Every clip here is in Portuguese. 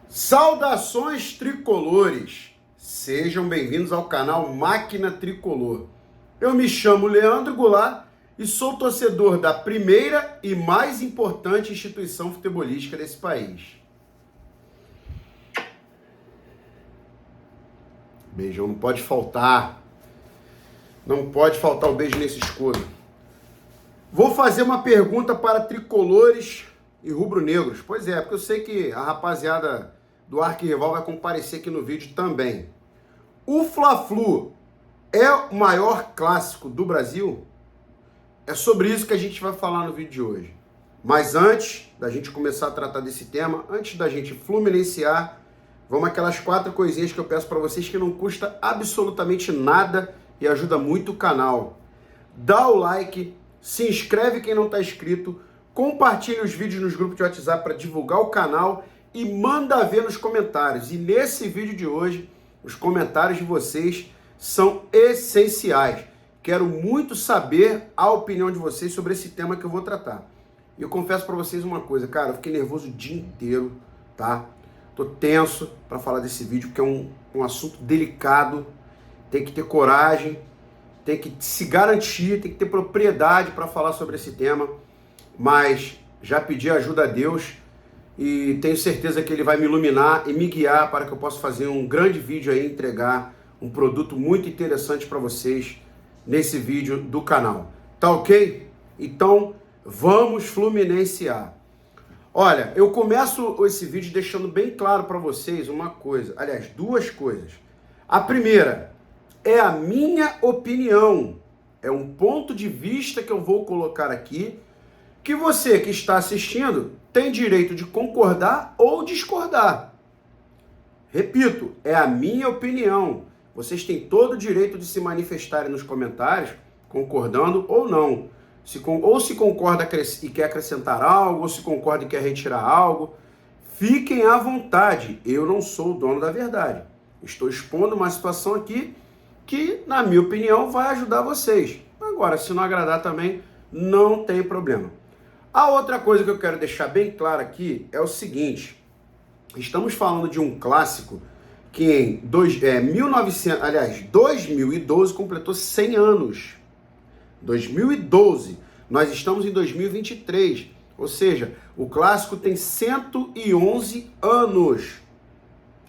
Saudações tricolores! Sejam bem-vindos ao canal Máquina Tricolor. Eu me chamo Leandro Goulart e sou torcedor da primeira e mais importante instituição futebolística desse país. Beijão não pode faltar. Não pode faltar o beijo nesse escuro. Vou fazer uma pergunta para tricolores e rubro-negros. Pois é, porque eu sei que a rapaziada do arquirrival vai comparecer aqui no vídeo também. O Fla-Flu é o maior clássico do Brasil? É sobre isso que a gente vai falar no vídeo de hoje. Mas antes da gente começar a tratar desse tema, antes da gente fluminensear, vamos aquelas 4 coisinhas que eu peço para vocês que não custa absolutamente nada e ajuda muito o canal. Dá o like, se inscreve quem não está inscrito, compartilha os vídeos nos grupos de WhatsApp para divulgar o canal e manda ver nos comentários. E nesse vídeo de hoje, os comentários de vocês são essenciais. Quero muito saber a opinião de vocês sobre esse tema que eu vou tratar. E eu confesso para vocês uma coisa, cara, eu fiquei nervoso o dia inteiro, tá? Tô tenso para falar desse vídeo, porque é um assunto delicado, tem que ter coragem, tem que se garantir, tem que ter propriedade para falar sobre esse tema, mas já pedi ajuda a Deus e tenho certeza que Ele vai me iluminar e me guiar para que eu possa fazer um grande vídeo aí, entregar um produto muito interessante para vocês nesse vídeo do canal. Tá ok? Então, vamos fluminensear. Olha, eu começo esse vídeo deixando bem claro para vocês uma coisa, aliás, 2 coisas. A primeira é a minha opinião, é um ponto de vista que eu vou colocar aqui, que você que está assistindo tem direito de concordar ou discordar. Repito, é a minha opinião. Vocês têm todo o direito de se manifestarem nos comentários, concordando ou não. Ou se concorda e quer acrescentar algo, ou se concorda e quer retirar algo. Fiquem à vontade. Eu não sou o dono da verdade. Estou expondo uma situação aqui que, na minha opinião, vai ajudar vocês. Agora, se não agradar também, não tem problema. A outra coisa que eu quero deixar bem claro aqui é o seguinte. Estamos falando de um clássico que em 2012 completou 100 anos. 2012. Nós estamos em 2023. Ou seja, o clássico tem 111 anos.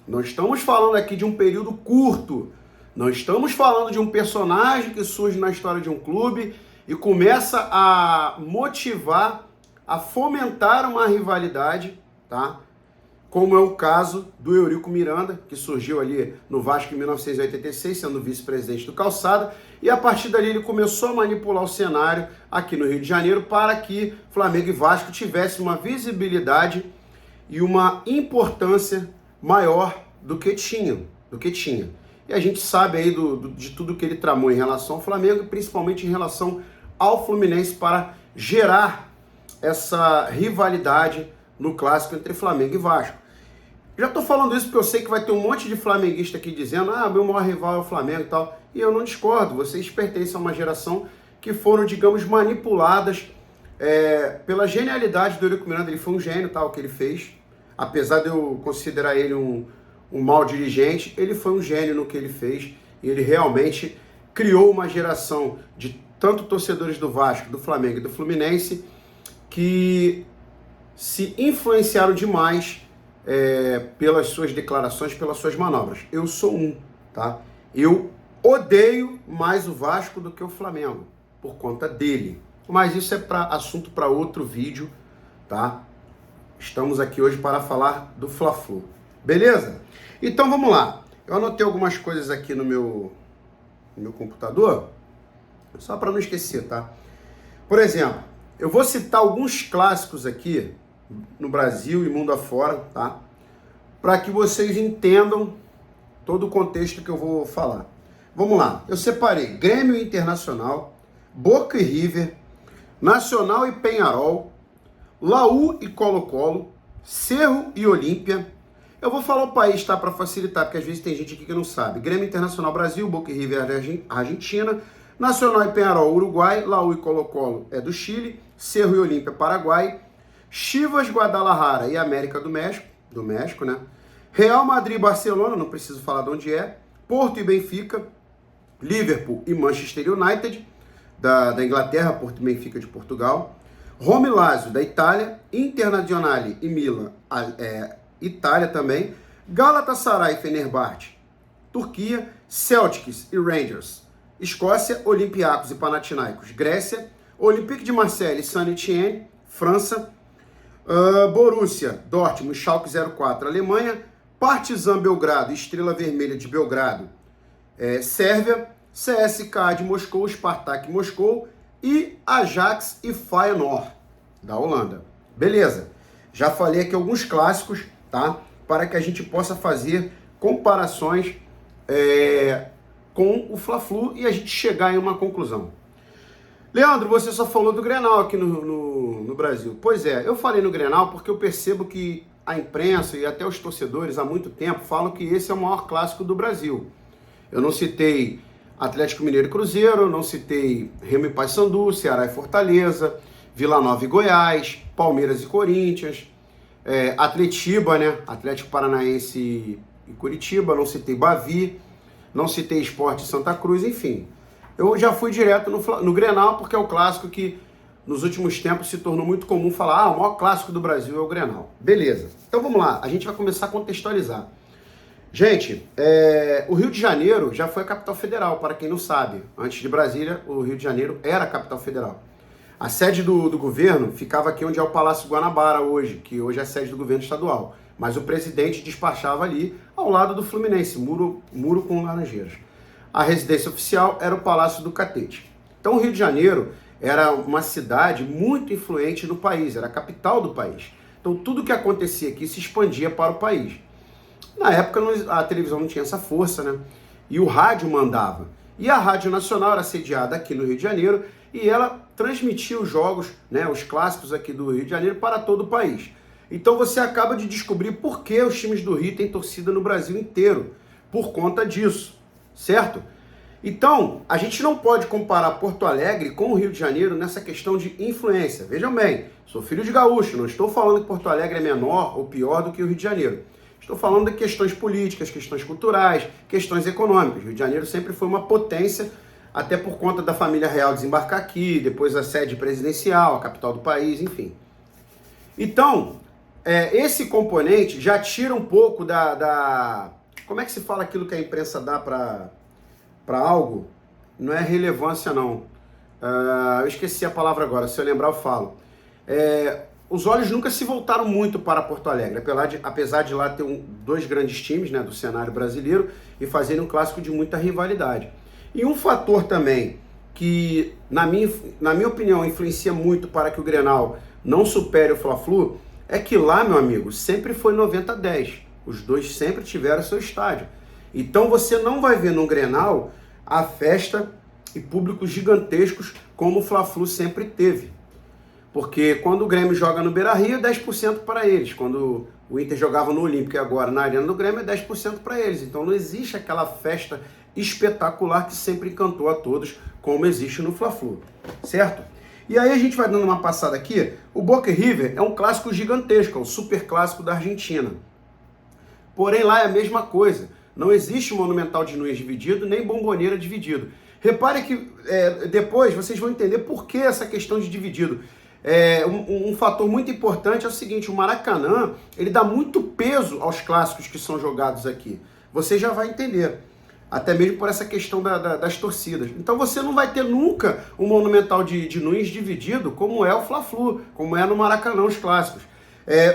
Não estamos falando aqui de um período curto. Não estamos falando de um personagem que surge na história de um clube e começa a motivar, a fomentar uma rivalidade, tá? Como é o caso do Eurico Miranda, que surgiu ali no Vasco em 1986, sendo vice-presidente do Calçada, e a partir dali ele começou a manipular o cenário aqui no Rio de Janeiro para que Flamengo e Vasco tivessem uma visibilidade e uma importância maior do que tinha. E a gente sabe aí de tudo que ele tramou em relação ao Flamengo, e principalmente em relação ao Fluminense, para gerar essa rivalidade no clássico entre Flamengo e Vasco. Já estou falando isso porque eu sei que vai ter um monte de flamenguista aqui dizendo meu maior rival é o Flamengo e tal. E eu não discordo, vocês pertencem a uma geração que foram, digamos, manipuladas pela genialidade do Eurico Miranda. Ele foi um gênio, tal, o que ele fez. Apesar de eu considerar ele um mau dirigente, ele foi um gênio no que ele fez. E ele realmente criou uma geração de tanto torcedores do Vasco, do Flamengo e do Fluminense que se influenciaram demais pelas suas declarações, pelas suas manobras. Eu sou tá? Eu odeio mais o Vasco do que o Flamengo, por conta dele. Mas isso é assunto para outro vídeo, tá? Estamos aqui hoje para falar do Fla-Flu. Beleza? Então vamos lá. Eu anotei algumas coisas aqui no meu computador, só para não esquecer, tá? Por exemplo, eu vou citar alguns clássicos aqui no Brasil e mundo afora, tá? Para que vocês entendam todo o contexto que eu vou falar. Vamos lá. Eu separei Grêmio e Internacional, Boca e River, Nacional e Penharol, Laú e Colo-Colo, Cerro e Olímpia. Eu vou falar o país, tá? Para facilitar, porque às vezes tem gente aqui que não sabe. Grêmio Internacional Brasil, Boca e River Argentina, Nacional e Penharol Uruguai, Laú e Colo-Colo é do Chile, Cerro e Olímpia Paraguai, Chivas, Guadalajara e América do México, né? Real Madrid e Barcelona, não preciso falar de onde é. Porto e Benfica. Liverpool e Manchester United, da Inglaterra, Porto e Benfica de Portugal. Roma e Lazio, da Itália. Internazionale e Milan, Itália também. Galatasaray e Fenerbahçe, Turquia. Celtics e Rangers, Escócia. Olympiacos e Panathinaikos, Grécia. Olympique de Marseille e Saint-Étienne, França. Borussia Dortmund e Schalke 04, Alemanha. Partizan Belgrado e Estrela Vermelha de Belgrado, Sérvia. CSKA de Moscou, Spartak Moscou e Ajax e Feyenoord, da Holanda. Beleza, já falei aqui alguns clássicos, tá? Para que a gente possa fazer comparações com o Fla-Flu e a gente chegar em uma conclusão. Leandro, você só falou do Grenal aqui no Brasil. Pois é, eu falei no Grenal porque eu percebo que a imprensa e até os torcedores há muito tempo falam que esse é o maior clássico do Brasil. Eu não citei Atlético Mineiro e Cruzeiro, não citei Remo e Paysandu, Ceará e Fortaleza, Vila Nova e Goiás, Palmeiras e Corinthians, Atletiba, né? Atlético Paranaense e Curitiba, não citei Bavi, não citei Sport Santa Cruz, enfim. Eu já fui direto no Grenal porque é o clássico que nos últimos tempos se tornou muito comum falar, o maior clássico do Brasil é o Grenal. Beleza, então vamos lá, a gente vai começar a contextualizar. Gente, o Rio de Janeiro já foi a capital federal, para quem não sabe. Antes de Brasília, o Rio de Janeiro era a capital federal. A sede do governo ficava aqui onde é o Palácio Guanabara hoje, que hoje é a sede do governo estadual. Mas o presidente despachava ali, ao lado do Fluminense, muro com laranjeiras. A residência oficial era o Palácio do Catete. Então o Rio de Janeiro era uma cidade muito influente no país, era a capital do país. Então tudo que acontecia aqui se expandia para o país. Na época a televisão não tinha essa força, né? E o rádio mandava. E a Rádio Nacional era sediada aqui no Rio de Janeiro e ela transmitia os jogos, né, os clássicos aqui do Rio de Janeiro para todo o país. Então você acaba de descobrir por que os times do Rio têm torcida no Brasil inteiro, por conta disso, certo? Então, a gente não pode comparar Porto Alegre com o Rio de Janeiro nessa questão de influência. Vejam bem, sou filho de gaúcho, não estou falando que Porto Alegre é menor ou pior do que o Rio de Janeiro. Estou falando de questões políticas, questões culturais, questões econômicas. O Rio de Janeiro sempre foi uma potência, até por conta da família real desembarcar aqui, depois a sede presidencial, a capital do país, enfim. Então, esse componente já tira um pouco da... Como é que se fala aquilo que a imprensa dá para algo? Não é relevância, não. Eu esqueci a palavra agora, se eu lembrar eu falo. Os olhos nunca se voltaram muito para Porto Alegre, apesar de lá ter dois grandes times, né, do cenário brasileiro e fazerem um clássico de muita rivalidade. E um fator também que, na minha opinião, influencia muito para que o Grenal não supere o Fla-Flu, é que lá, meu amigo, sempre foi 90-10. Os dois sempre tiveram seu estádio. Então você não vai ver no Grenal a festa e públicos gigantescos como o Fla-Flu sempre teve. Porque quando o Grêmio joga no Beira-Rio, é 10% para eles. Quando o Inter jogava no Olímpico e agora na Arena do Grêmio, é 10% para eles. Então não existe aquela festa espetacular que sempre encantou a todos, como existe no Fla-Flu, certo? E aí a gente vai dando uma passada aqui. O Boca e River é um clássico gigantesco, é o super clássico da Argentina. Porém lá é a mesma coisa. Não existe Monumental de Nunes dividido, nem Bombonera dividido. Repare que depois vocês vão entender por que essa questão de dividido. Um fator muito importante é o seguinte, o Maracanã, ele dá muito peso aos clássicos que são jogados aqui. Você já vai entender, até mesmo por essa questão das torcidas. Então você não vai ter nunca um Monumental de Nunes dividido, como é o Fla-Flu, como é no Maracanã os clássicos.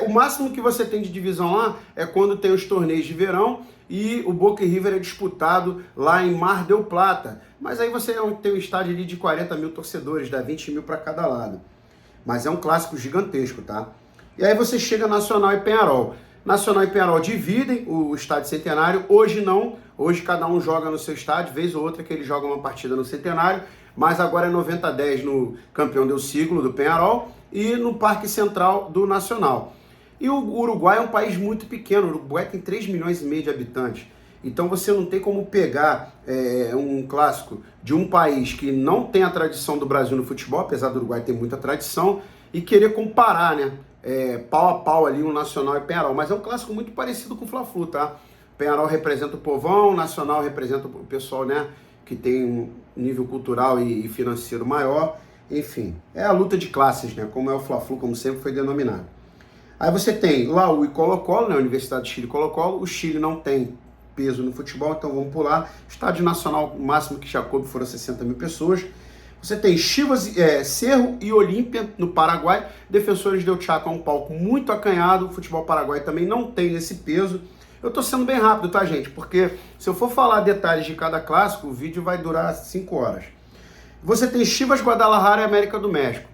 O máximo que você tem de divisão lá é quando tem os torneios de verão e o Boca e River é disputado lá em Mar del Plata. Mas aí você tem um estádio ali de 40 mil torcedores, dá 20 mil para cada lado. Mas é um clássico gigantesco, tá? E aí você chega Nacional e Peñarol. Nacional e Peñarol dividem o estádio Centenário, hoje não. Hoje cada um joga no seu estádio, vez ou outra que ele joga uma partida no Centenário, mas agora é 90-10 no Campeão del Siglo do Peñarol e no Parque Central do Nacional. E o Uruguai é um país muito pequeno, o Uruguai tem 3,5 milhões de habitantes. Então você não tem como pegar um clássico de um país que não tem a tradição do Brasil no futebol, apesar do Uruguai ter muita tradição, e querer comparar, né? pau a pau ali o Nacional e Penharol, mas é um clássico muito parecido com o Fla-Flu, tá? Penharol representa o povão, o Nacional representa o pessoal, né, que tem um nível cultural e financeiro maior, enfim, é a luta de classes, né, como é o Fla-Flu, como sempre foi denominado. Aí você tem Laú e Colo-Colo, né, Universidade de Chile e Colo-Colo, o Chile não tem peso no futebol, então vamos pular. Estádio Nacional, o máximo que já coube foram 60 mil pessoas. Você tem Chivas, Cerro e Olímpia no Paraguai. Defensores del Chaco é um palco muito acanhado. O futebol paraguai também não tem esse peso. Eu tô sendo bem rápido, tá, gente? Porque se eu for falar detalhes de cada clássico, o vídeo vai durar 5 horas. Você tem Chivas, Guadalajara e América do México.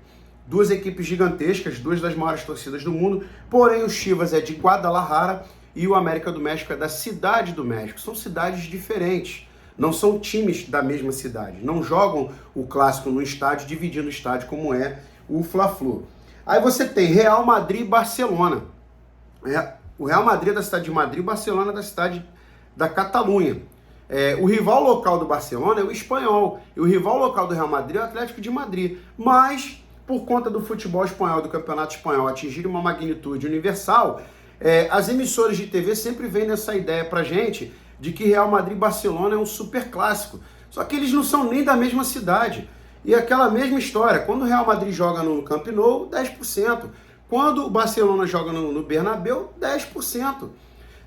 Duas equipes gigantescas, duas das maiores torcidas do mundo. Porém, o Chivas é de Guadalajara e o América do México é da Cidade do México. São cidades diferentes. Não são times da mesma cidade. Não jogam o clássico no estádio, dividindo o estádio como é o Fla-Flu. Aí você tem Real Madrid e Barcelona. O Real Madrid é da cidade de Madrid, o Barcelona é da cidade da Catalunha. O rival local do Barcelona é o Espanhol. E o rival local do Real Madrid é o Atlético de Madrid. Mas, por conta do futebol espanhol, do campeonato espanhol atingir uma magnitude universal, as emissoras de TV sempre vêm nessa ideia pra gente de que Real Madrid e Barcelona é um super clássico. Só que eles não são nem da mesma cidade. E aquela mesma história, quando o Real Madrid joga no Camp Nou, 10%. Quando o Barcelona joga no Bernabéu, 10%.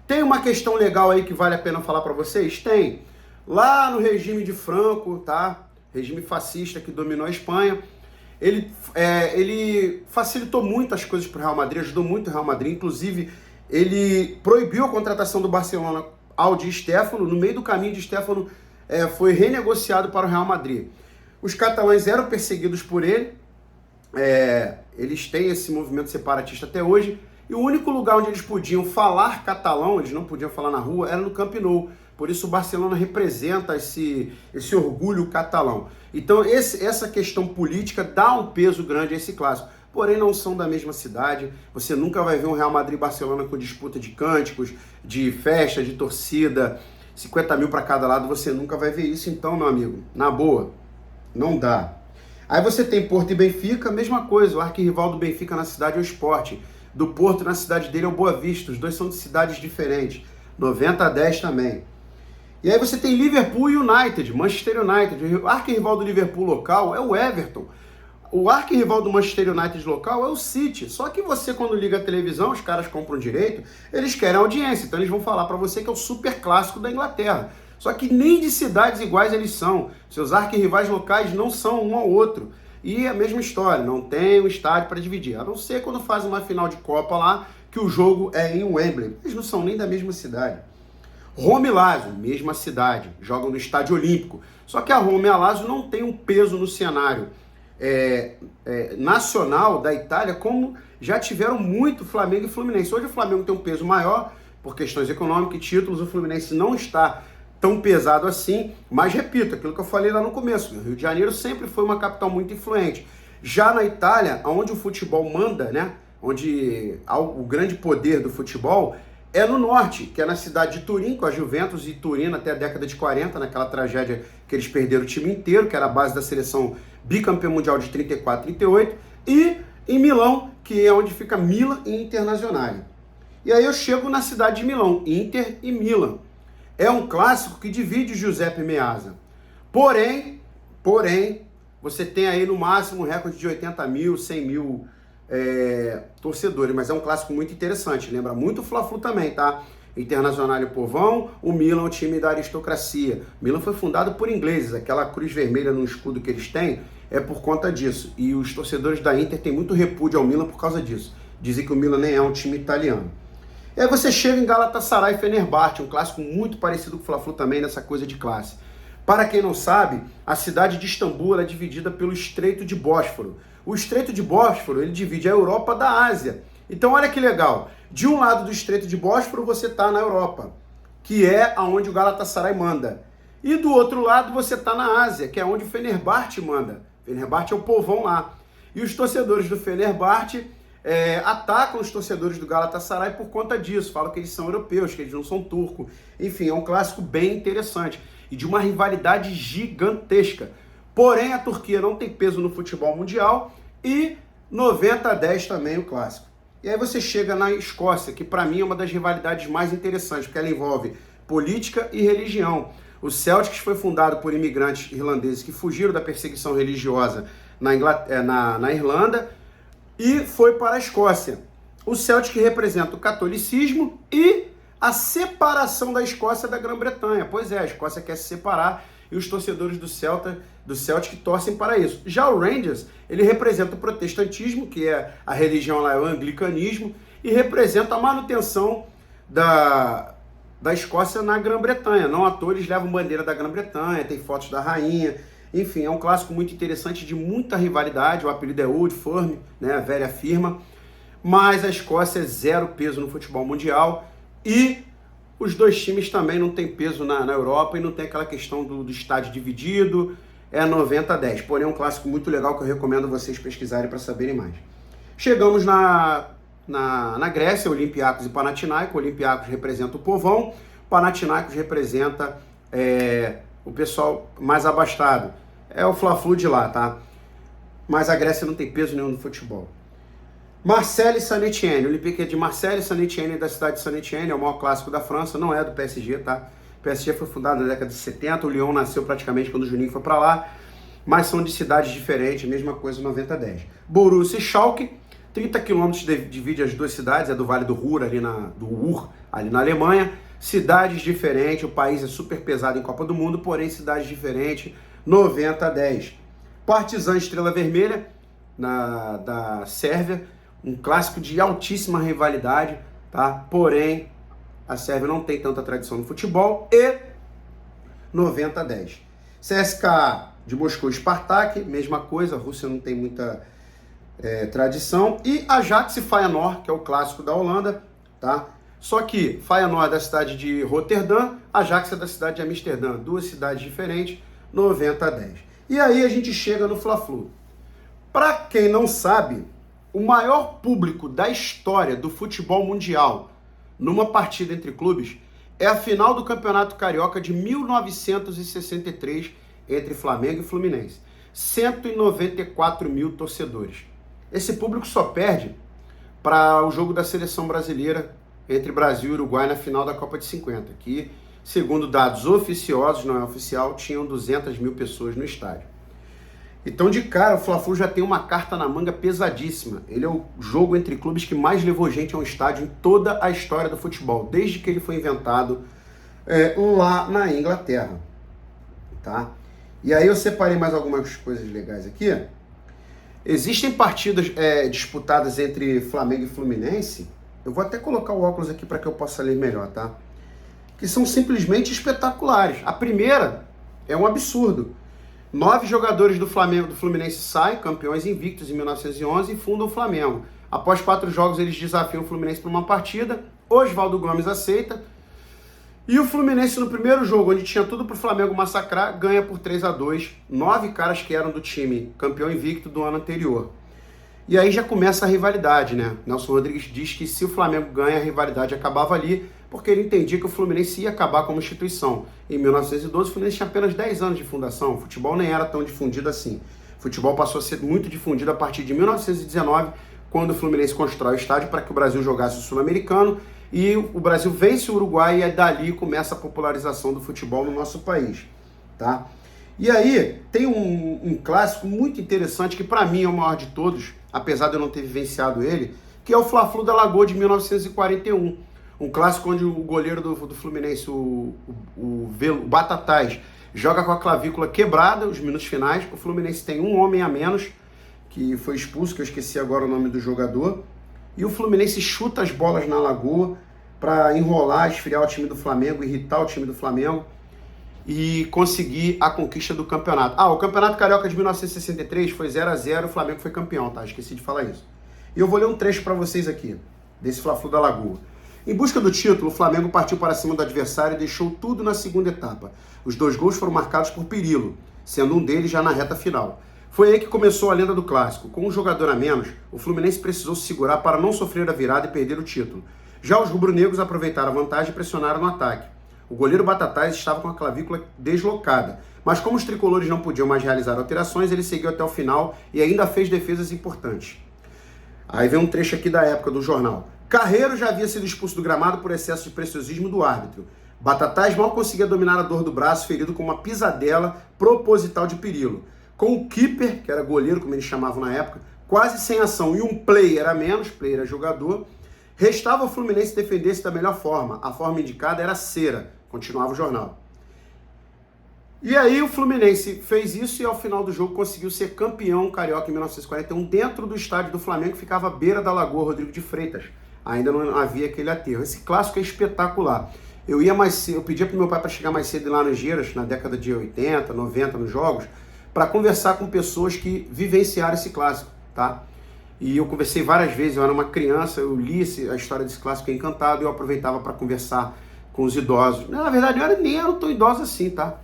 Tem uma questão legal aí que vale a pena falar para vocês? Tem. Lá no regime de Franco, tá? Regime fascista que dominou a Espanha, ele facilitou muito as coisas para o Real Madrid, ajudou muito o Real Madrid, inclusive ele proibiu a contratação do Barcelona ao Di Stéfano. No meio do caminho, Di Stéfano foi renegociado para o Real Madrid. Os catalães eram perseguidos por ele, eles têm esse movimento separatista até hoje, e o único lugar onde eles podiam falar catalão, eles não podiam falar na rua, era no Camp Nou. Por isso o Barcelona representa esse orgulho catalão. Então essa questão política dá um peso grande a esse clássico. Porém, não são da mesma cidade. Você nunca vai ver um Real Madrid e Barcelona com disputa de cânticos, de festa, de torcida, 50 mil para cada lado. Você nunca vai ver isso. Então, meu amigo, na boa, não dá. Aí você tem Porto e Benfica, mesma coisa. O arquirrival do Benfica na cidade é o Sport. Do Porto na cidade dele é o Boa Vista. Os dois são de cidades diferentes. 90-10 também. E aí você tem Liverpool e United, Manchester United. O arquirrival do Liverpool local é o Everton. O arquirrival do Manchester United local é o City. Só que você, quando liga a televisão, os caras compram direito, eles querem audiência. Então eles vão falar para você que é o super clássico da Inglaterra. Só que nem de cidades iguais eles são. Seus arquirrivais locais não são um ao outro. E a mesma história, não tem um estádio para dividir. A não ser quando faz uma final de Copa lá, que o jogo é em Wembley. Eles não são nem da mesma cidade. Roma e Lazio, mesma cidade, jogam no Estádio Olímpico. Só que a Roma e a Lazio não têm um peso no cenário nacional da Itália, como já tiveram muito Flamengo e Fluminense. Hoje o Flamengo tem um peso maior, por questões econômicas e títulos, o Fluminense não está tão pesado assim, mas repito, aquilo que eu falei lá no começo, o Rio de Janeiro sempre foi uma capital muito influente. Já na Itália, onde o futebol manda, né, onde há o grande poder do futebol, é no norte, que é na cidade de Turim, com a Juventus e Turino até a década de 40, naquela tragédia que eles perderam o time inteiro, que era a base da seleção bicampeã mundial de 34 e 38, e em Milão, que é onde fica Milan e Internazionale. E aí eu chego na cidade de Milão, Inter e Milan. É um clássico que divide o Giuseppe Meazza. Porém, você tem aí no máximo um recorde de 80 mil, 100 mil torcedores, mas é um clássico muito interessante, lembra muito o Fla-Flu também, tá? Internacional e o povão, o Milan é o time da aristocracia. O Milan foi fundado por ingleses, aquela cruz vermelha no escudo que eles têm é por conta disso, e os torcedores da Inter têm muito repúdio ao Milan por causa disso, dizem que o Milan nem é um time italiano. E aí você chega em Galatasaray e Fenerbahçe, um clássico muito parecido com o Fla-Flu também nessa coisa de classe. Para quem não sabe, a cidade de Istambul é dividida pelo Estreito de Bósforo. O Estreito de Bósforo, ele divide a Europa da Ásia. Então olha que legal, de um lado do Estreito de Bósforo você está na Europa, que é onde o Galatasaray manda. E do outro lado você está na Ásia, que é onde o Fenerbahçe manda. Fenerbahçe é o povão lá. E os torcedores do Fenerbahçe atacam os torcedores do Galatasaray por conta disso. Falam que eles são europeus, que eles não são turcos. Enfim, é um clássico bem interessante e de uma rivalidade gigantesca. Porém, a Turquia não tem peso no futebol mundial e 90-10 também o clássico. E aí você chega na Escócia, que para mim é uma das rivalidades mais interessantes, porque ela envolve política e religião. O Celtics foi fundado por imigrantes irlandeses que fugiram da perseguição religiosa na Irlanda e foi para a Escócia. O Celtic representa o catolicismo e a separação da Escócia da Grã-Bretanha. Pois é, a Escócia quer se separar e os torcedores do Celtic torcem para isso. Já o Rangers, ele representa o protestantismo, que é a religião lá, é o anglicanismo, e representa a manutenção da Escócia na Grã-Bretanha. Não à toa eles levam bandeira da Grã-Bretanha, tem fotos da rainha. Enfim, é um clássico muito interessante, de muita rivalidade. O apelido é Old Firm, né, a velha firma. Mas a Escócia é zero peso no futebol mundial e os dois times também não têm peso na Europa e não tem aquela questão do estádio dividido, é 90-10. Porém, é um clássico muito legal que eu recomendo vocês pesquisarem para saberem mais. Chegamos na Grécia, Olympiacos e Panathinaikos. O Olympiacos representa o povão, Panathinaikos representa o pessoal mais abastado. É o Fla-Flu de lá, tá? Mas a Grécia não tem peso nenhum no futebol. Marseille e Saint-Étienne. O Olympique é de Marseille, Saint-Étienne é da cidade de Saint-Étienne, é o maior clássico da França, não é do PSG, tá? O PSG foi fundado na década de 70, o Lyon nasceu praticamente quando o Juninho foi para lá, mas são de cidades diferentes, mesma coisa 90-10. Borussia e Schalke, 30 quilômetros divide as duas cidades, é do Vale do Ruhr, ali na Alemanha. Cidades diferentes, o país é super pesado em Copa do Mundo, porém cidades diferentes, 90-10. Partizan Estrela Vermelha, da Sérvia, um clássico de altíssima rivalidade, tá? Porém, a Sérvia não tem tanta tradição no futebol e 90-10. CSKA de Moscou e Spartak, mesma coisa, a Rússia não tem muita tradição. E Ajax e Feyenoord, que é o clássico da Holanda, tá? Só que Feyenoord é da cidade de Roterdã, Ajax é da cidade de Amsterdã, duas cidades diferentes, 90-10. E aí a gente chega no Fla-Flu. Para quem não sabe, o maior público da história do futebol mundial numa partida entre clubes é a final do Campeonato Carioca de 1963 entre Flamengo e Fluminense. 194 mil torcedores. Esse público só perde para o jogo da seleção brasileira entre Brasil e Uruguai na final da Copa de 50, que, segundo dados oficiosos, não é oficial, tinham 200 mil pessoas no estádio. Então, de cara, o Fla-Flu já tem uma carta na manga pesadíssima. Ele é o jogo entre clubes que mais levou gente a um estádio em toda a história do futebol, desde que ele foi inventado lá na Inglaterra, tá? E aí eu separei mais algumas coisas legais aqui. Existem partidas disputadas entre Flamengo e Fluminense. Eu vou até colocar o óculos aqui para que eu possa ler melhor, tá? Que são simplesmente espetaculares. A primeira é um absurdo. 9 jogadores do Fluminense saem, campeões invictos em 1911, e fundam o Flamengo. Após 4 jogos, eles desafiam o Fluminense para uma partida. Oswaldo Gomes aceita. E o Fluminense, no primeiro jogo, onde tinha tudo para o Flamengo massacrar, ganha por 3-2. 9 caras que eram do time campeão invicto do ano anterior. E aí já começa a rivalidade, né? Nelson Rodrigues diz que se o Flamengo ganha, a rivalidade acabava ali, porque ele entendia que o Fluminense ia acabar como instituição. Em 1912, o Fluminense tinha apenas 10 anos de fundação. O futebol nem era tão difundido assim. O futebol passou a ser muito difundido a partir de 1919, quando o Fluminense constrói o estádio para que o Brasil jogasse o Sul-Americano, e o Brasil vence o Uruguai, e dali começa a popularização do futebol no nosso país, tá? E aí, tem um clássico muito interessante, que para mim é o maior de todos, apesar de eu não ter vivenciado ele, que é o Fla-Flu da Lagoa de 1941. Um clássico onde o goleiro do Fluminense, o Batatais, joga com a clavícula quebrada, os minutos finais. O Fluminense tem um homem a menos, que foi expulso, que eu esqueci agora o nome do jogador. E o Fluminense chuta as bolas na Lagoa para enrolar, esfriar o time do Flamengo, irritar o time do Flamengo e conseguir a conquista do campeonato. O Campeonato Carioca de 1963 foi 0-0, o Flamengo foi campeão, tá? Esqueci de falar isso. E eu vou ler um trecho para vocês aqui, desse Fla-Flu da Lagoa. Em busca do título, o Flamengo partiu para cima do adversário e deixou tudo na segunda etapa. Os 2 gols foram marcados por Pirillo, sendo um deles já na reta final. Foi aí que começou a lenda do clássico. Com um jogador a menos, o Fluminense precisou se segurar para não sofrer a virada e perder o título. Já os rubro-negros aproveitaram a vantagem e pressionaram no ataque. O goleiro Batatais estava com a clavícula deslocada, mas como os tricolores não podiam mais realizar alterações, ele seguiu até o final e ainda fez defesas importantes. Aí vem um trecho aqui da época do jornal. Carreiro já havia sido expulso do gramado por excesso de preciosismo do árbitro. Batatais mal conseguia dominar a dor do braço, ferido com uma pisadela proposital de Pirilo. Com o keeper, que era goleiro, como eles chamavam na época, quase sem ação, e um player a menos, player era jogador, restava ao Fluminense defender-se da melhor forma. A forma indicada era cera, continuava o jornal. E aí o Fluminense fez isso e ao final do jogo conseguiu ser campeão carioca em 1941 dentro do estádio do Flamengo, que ficava à beira da Lagoa Rodrigo de Freitas. Ainda não havia aquele aterro. Esse clássico é espetacular. Eu ia mais cedo, eu pedia pro meu pai para chegar mais cedo em Laranjeiras, na década de 80, 90, nos jogos, para conversar com pessoas que vivenciaram esse clássico, tá? E eu conversei várias vezes, eu era uma criança, eu li a história desse clássico encantado, e eu aproveitava para conversar com os idosos. Na verdade, nem era tão idoso assim, tá?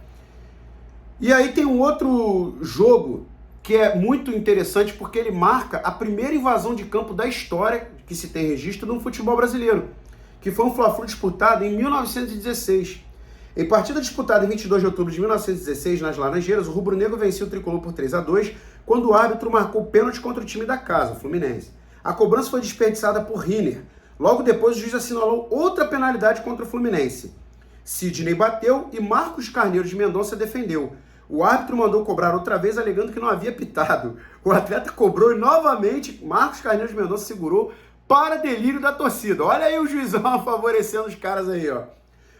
E aí tem um outro jogo que é muito interessante porque ele marca a primeira invasão de campo da história que se tem registro no futebol brasileiro, que foi um Fla-Flu disputado em 1916. Em partida disputada em 22 de outubro de 1916, nas Laranjeiras, o rubro-negro venceu o tricolor por 3-2, quando o árbitro marcou pênalti contra o time da casa, o Fluminense. A cobrança foi desperdiçada por Riner. Logo depois, o juiz assinalou outra penalidade contra o Fluminense. Sidney bateu e Marcos Carneiro de Mendonça defendeu. O árbitro mandou cobrar outra vez, alegando que não havia pitado. O atleta cobrou e novamente Marcos Carneiro de Mendonça segurou, para delírio da torcida. Olha aí o juizão favorecendo os caras aí, ó.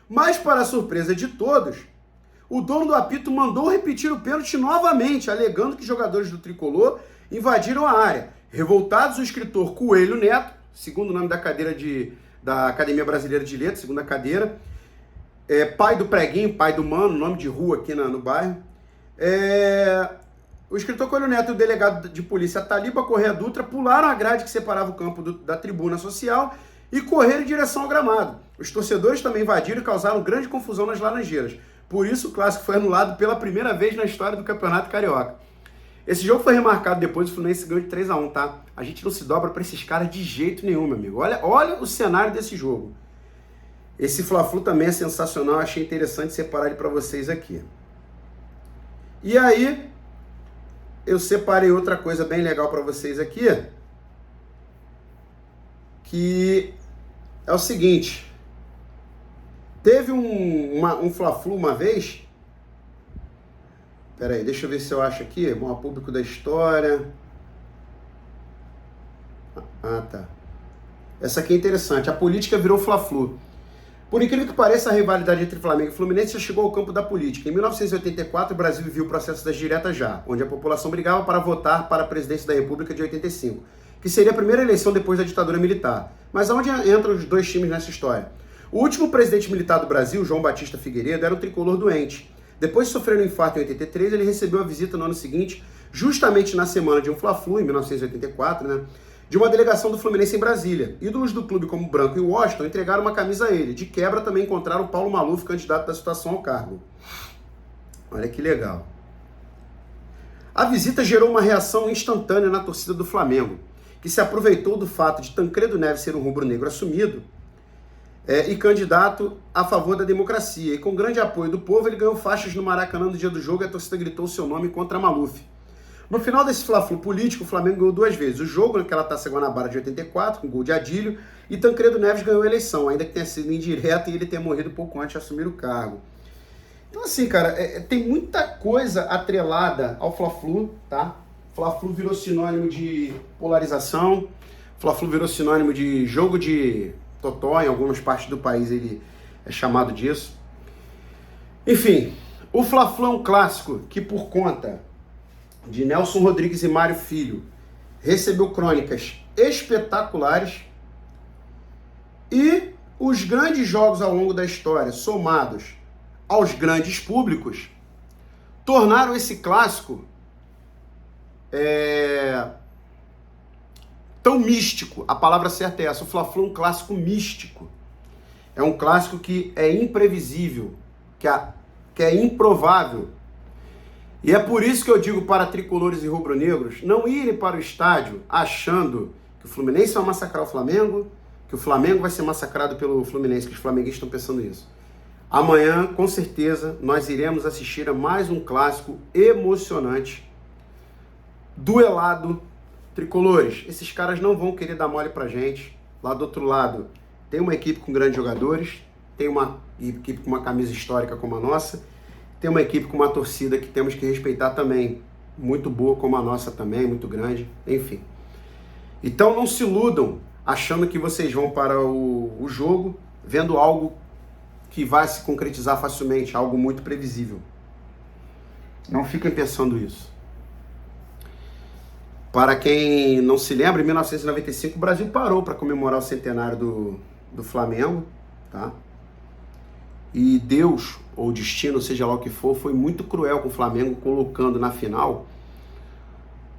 Mas, para a surpresa de todos, o dono do apito mandou repetir o pênalti novamente, alegando que jogadores do tricolor invadiram a área. Revoltados, o escritor Coelho Neto, segundo nome da cadeira da Academia Brasileira de Letras, segunda cadeira, pai do Preguinho, pai do Mano, nome de rua aqui no bairro, o escritor Coelho Neto e o delegado de polícia Taliba Correia Dutra pularam a grade que separava o campo da tribuna social e correram em direção ao gramado. Os torcedores também invadiram e causaram grande confusão nas Laranjeiras. Por isso o clássico foi anulado pela primeira vez na história do Campeonato Carioca. Esse jogo foi remarcado depois, o Fluminense ganhou de 3-1, tá? A gente não se dobra para esses caras de jeito nenhum, meu amigo. Olha o cenário desse jogo. Esse Fla-Flu também é sensacional, achei interessante separar ele para vocês aqui. E aí, eu separei outra coisa bem legal para vocês aqui, que é o seguinte, teve um Fla-Flu uma vez, peraí, deixa eu ver se eu acho aqui, maior público da história, tá, essa aqui é interessante, a política virou Fla-Flu. Por incrível que pareça, a rivalidade entre Flamengo e Fluminense já chegou ao campo da política. Em 1984, o Brasil vivia o processo das diretas já, onde a população brigava para votar para a presidência da República de 85, que seria a primeira eleição depois da ditadura militar. Mas aonde entram os dois times nessa história? O último presidente militar do Brasil, João Batista Figueiredo, era um tricolor doente. Depois de sofrer um infarto em 83, ele recebeu a visita no ano seguinte, justamente na semana de um Fla-Flu, em 1984, né? De uma delegação do Fluminense em Brasília. Ídolos do clube como Branco e Washington entregaram uma camisa a ele. De quebra também encontraram Paulo Maluf, candidato da situação ao cargo. Olha que legal. A visita gerou uma reação instantânea na torcida do Flamengo, que se aproveitou do fato de Tancredo Neves ser um rubro-negro assumido e candidato a favor da democracia. E com grande apoio do povo, ele ganhou faixas no Maracanã no dia do jogo e a torcida gritou seu nome contra Maluf. No final desse Fla-Flu político, o Flamengo ganhou duas vezes. O jogo naquela Taça Guanabara de 84, com gol de Adílio, e Tancredo Neves ganhou a eleição, ainda que tenha sido indireta e ele tenha morrido pouco antes de assumir o cargo. Então assim, cara, tem muita coisa atrelada ao Fla-Flu, tá? Fla-Flu virou sinônimo de polarização, Fla-Flu virou sinônimo de jogo de totó, em algumas partes do país ele é chamado disso. Enfim, o Fla-Flu é um clássico que por conta de Nelson Rodrigues e Mário Filho, recebeu crônicas espetaculares e os grandes jogos ao longo da história, somados aos grandes públicos, tornaram esse clássico tão místico. A palavra certa é essa, o Fla-Flu é um clássico místico. É um clássico que é imprevisível, que é improvável. E é por isso que eu digo para tricolores e rubro-negros não irem para o estádio achando que o Fluminense vai massacrar o Flamengo, que o Flamengo vai ser massacrado pelo Fluminense, que os flamenguistas estão pensando isso. Amanhã, com certeza, nós iremos assistir a mais um clássico emocionante, duelado, Tricolores, esses caras não vão querer dar mole pra gente. Lá do outro lado, tem uma equipe com grandes jogadores, tem uma equipe com uma camisa histórica como a nossa, tem uma equipe com uma torcida que temos que respeitar também, muito boa como a nossa também, muito grande, enfim. Então não se iludam achando que vocês vão para o jogo vendo algo que vai se concretizar facilmente, algo muito previsível. Não fiquem pensando isso. Para quem não se lembra, em 1995 o Brasil parou para comemorar o centenário do Flamengo, tá? E Deus, ou o destino, seja lá o que for, foi muito cruel com o Flamengo, colocando na final,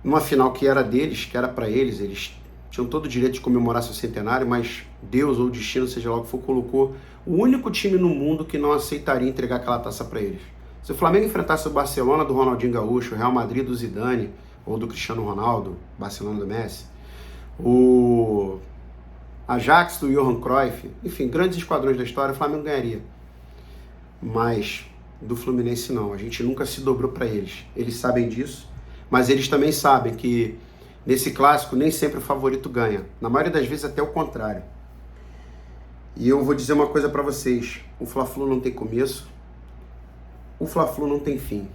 numa final que era deles, que era para eles tinham todo o direito de comemorar seu centenário, mas Deus, ou o destino, seja lá o que for, colocou o único time no mundo que não aceitaria entregar aquela taça para eles. Se o Flamengo enfrentasse o Barcelona do Ronaldinho Gaúcho, o Real Madrid do Zidane, ou do Cristiano Ronaldo, Barcelona do Messi, o Ajax do Johan Cruyff, enfim, grandes esquadrões da história, o Flamengo ganharia. Mas do Fluminense não, a gente nunca se dobrou para eles. Eles sabem disso, mas eles também sabem que nesse clássico nem sempre o favorito ganha. Na maioria das vezes até o contrário. E eu vou dizer uma coisa para vocês, o Fla-Flu não tem começo, o Fla-Flu não tem fim.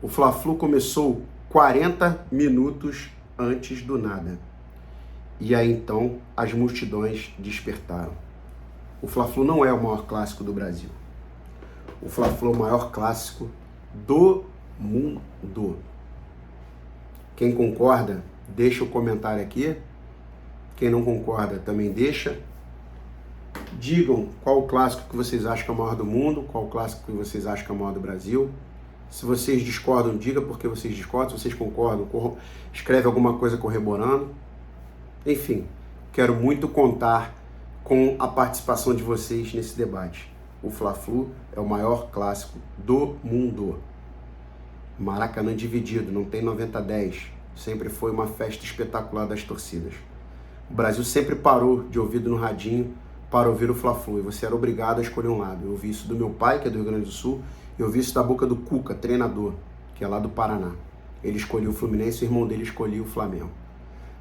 O Fla-Flu começou 40 minutos antes do nada. E aí então as multidões despertaram. O Fla-Flu não é o maior clássico do Brasil. O Fla-Flu é o maior clássico do mundo. Quem concorda, deixa o comentário aqui. Quem não concorda, também deixa. Digam qual o clássico que vocês acham que é o maior do mundo, qual o clássico que vocês acham que é o maior do Brasil. Se vocês discordam, diga por que vocês discordam. Se vocês concordam, escreve alguma coisa corroborando. Enfim, quero muito contar com a participação de vocês nesse debate. O Fla-Flu é o maior clássico do mundo. Maracanã dividido, não tem 90-10. Sempre foi uma festa espetacular das torcidas. O Brasil sempre parou de ouvido no radinho para ouvir o Fla-Flu, e você era obrigado a escolher um lado. Eu ouvi isso do meu pai, que é do Rio Grande do Sul, e eu ouvi isso da boca do Cuca, treinador, que é lá do Paraná. Ele escolheu o Fluminense, o irmão dele escolheu o Flamengo.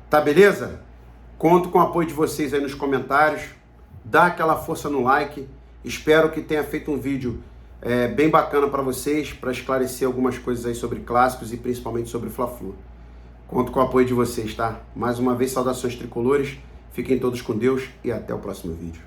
Tá beleza? Conto com o apoio de vocês aí nos comentários. Dá aquela força no like. Espero que tenha feito um vídeo bem bacana para vocês, para esclarecer algumas coisas aí sobre clássicos e principalmente sobre o Fla-Flu. Conto com o apoio de vocês, tá? Mais uma vez, saudações tricolores. Fiquem todos com Deus e até o próximo vídeo.